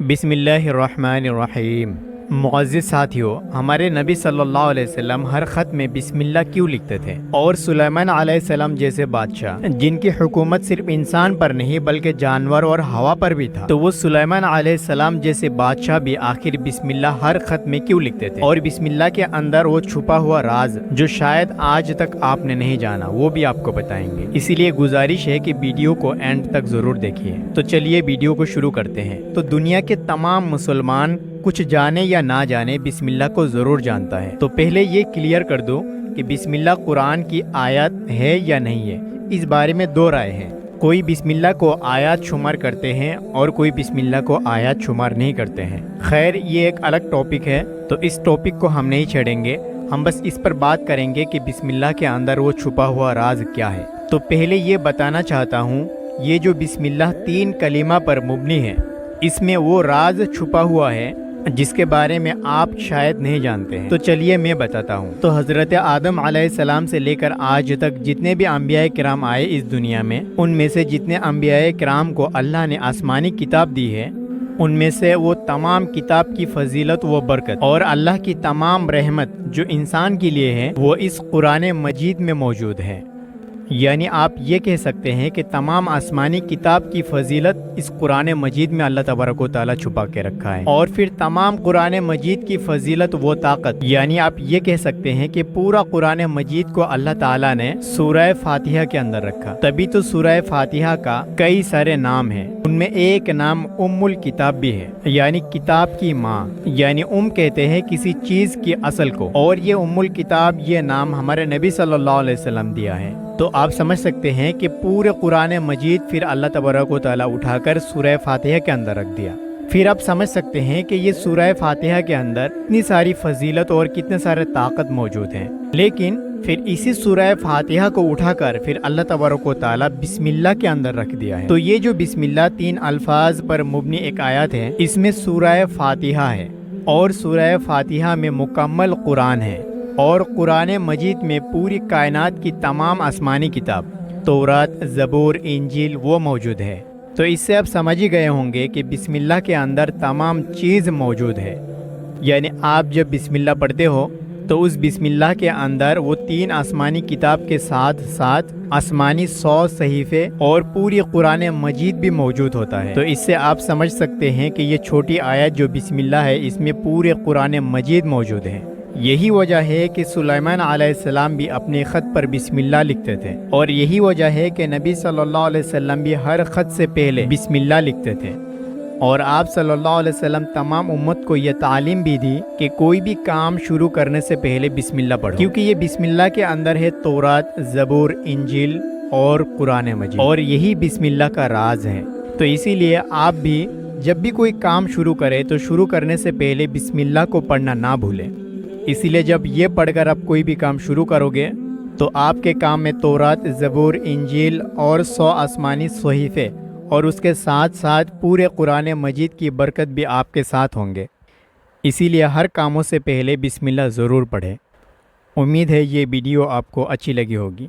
بسم اللہ الرحمن الرحیم۔ معزز ساتھیوں، ہمارے نبی صلی اللہ علیہ وسلم ہر خط میں بسم اللہ کیوں لکھتے تھے؟ اور سلیمان علیہ السلام جیسے بادشاہ جن کی حکومت صرف انسان پر نہیں بلکہ جانور اور ہوا پر بھی تھا، تو وہ سلیمان علیہ السلام جیسے بادشاہ بھی آخر بسم اللہ ہر خط میں کیوں لکھتے تھے؟ اور بسم اللہ کے اندر وہ چھپا ہوا راز جو شاید آج تک آپ نے نہیں جانا، وہ بھی آپ کو بتائیں گے۔ اسی لیے گزارش ہے کہ ویڈیو کو اینڈ تک ضرور دیکھیے۔ تو چلیے ویڈیو کو شروع کرتے ہیں۔ تو دنیا کے تمام مسلمان کچھ جانے یا نہ جانے بسم اللہ کو ضرور جانتا ہے۔ تو پہلے یہ کلیئر کر دو کہ بسم اللہ قرآن کی آیت ہے یا نہیں ہے۔ اس بارے میں دو رائے ہیں، کوئی بسم اللہ کو آیات شمار کرتے ہیں اور کوئی بسم اللہ کو آیات شمار نہیں کرتے ہیں۔ خیر، یہ ایک الگ ٹاپک ہے، تو اس ٹاپک کو ہم نہیں چھیڑیں گے، ہم بس اس پر بات کریں گے کہ بسم اللہ کے اندر وہ چھپا ہوا راز کیا ہے۔ تو پہلے یہ بتانا چاہتا ہوں، یہ جو بسم اللہ 3 کلمہ پر مبنی ہے، اس میں وہ راز چھپا ہوا ہے جس کے بارے میں آپ شاید نہیں جانتے ہیں۔ تو چلیے میں بتاتا ہوں۔ تو حضرت آدم علیہ السلام سے لے کر آج تک جتنے بھی انبیاء کرام آئے اس دنیا میں، ان میں سے جتنے انبیاء کرام کو اللہ نے آسمانی کتاب دی ہے، ان میں سے وہ تمام کتاب کی فضیلت و برکت اور اللہ کی تمام رحمت جو انسان کے لیے ہے، وہ اس قرآن مجید میں موجود ہے۔ یعنی آپ یہ کہہ سکتے ہیں کہ تمام آسمانی کتاب کی فضیلت اس قرآن مجید میں اللہ تبارک و تعالیٰ چھپا کے رکھا ہے، اور پھر تمام قرآن مجید کی فضیلت و طاقت، یعنی آپ یہ کہہ سکتے ہیں کہ پورا قرآن مجید کو اللہ تعالیٰ نے سورہ فاتحہ کے اندر رکھا۔ تبھی تو سورہ فاتحہ کا کئی سارے نام ہیں، ان میں ایک نام ام الکتاب بھی ہے، یعنی کتاب کی ماں، یعنی کہتے ہیں کسی چیز کی اصل کو، اور یہ ام الکتاب یہ نام ہمارے نبی صلی اللہ علیہ وسلم دیا ہے۔ تو آپ سمجھ سکتے ہیں کہ پورے قرآن مجید پھر اللہ تبارک و تعالیٰ اٹھا کر سورہ فاتحہ کے اندر رکھ دیا۔ پھر آپ سمجھ سکتے ہیں کہ یہ سورہ فاتحہ کے اندر اتنی ساری فضیلت اور کتنے سارے طاقت موجود ہیں، لیکن پھر اسی سورہ فاتحہ کو اٹھا کر پھر اللہ تبارک و تعالیٰ بسم اللہ کے اندر رکھ دیا ہے۔ تو یہ جو بسم اللہ 3 الفاظ پر مبنی ایک آیت ہے، اس میں سورہ فاتحہ ہے، اور سورہ فاتحہ میں مکمل قرآن ہے، اور قرآن مجید میں پوری کائنات کی تمام آسمانی کتاب، تورات، زبور، انجیل وہ موجود ہے۔ تو اس سے آپ سمجھ ہی گئے ہوں گے کہ بسم اللہ کے اندر تمام چیز موجود ہے۔ یعنی آپ جب بسم اللہ پڑھتے ہو تو اس بسم اللہ کے اندر وہ 3 آسمانی کتاب کے ساتھ ساتھ آسمانی 100 صحیفے اور پوری قرآن مجید بھی موجود ہوتا ہے۔ تو اس سے آپ سمجھ سکتے ہیں کہ یہ چھوٹی آیت جو بسم اللہ ہے، اس میں پورے قرآن مجید موجود ہے۔ یہی وجہ ہے کہ سلیمان علیہ السلام بھی اپنے خط پر بسم اللہ لکھتے تھے، اور یہی وجہ ہے کہ نبی صلی اللہ علیہ وسلم بھی ہر خط سے پہلے بسم اللہ لکھتے تھے، اور آپ صلی اللہ علیہ وسلم تمام امت کو یہ تعلیم بھی دی کہ کوئی بھی کام شروع کرنے سے پہلے بسم اللہ پڑھو، کیونکہ یہ بسم اللہ کے اندر ہے تورات، زبور، انجیل اور قرآن مجید، اور یہی بسم اللہ کا راز ہے۔ تو اسی لیے آپ بھی جب بھی کوئی کام شروع کرے تو شروع کرنے سے پہلے بسم اللہ کو پڑھنا نہ بھولیں۔ اسی لیے جب یہ پڑھ کر آپ کوئی بھی کام شروع کرو گے تو آپ کے کام میں تورات، زبور، انجیل اور 100 آسمانی صحیفے اور اس کے ساتھ ساتھ پورے قرآن مجید کی برکت بھی آپ کے ساتھ ہوں گے۔ اسی لیے ہر کاموں سے پہلے بسم اللہ ضرور پڑھیں۔ امید ہے یہ ویڈیو آپ کو اچھی لگی ہوگی۔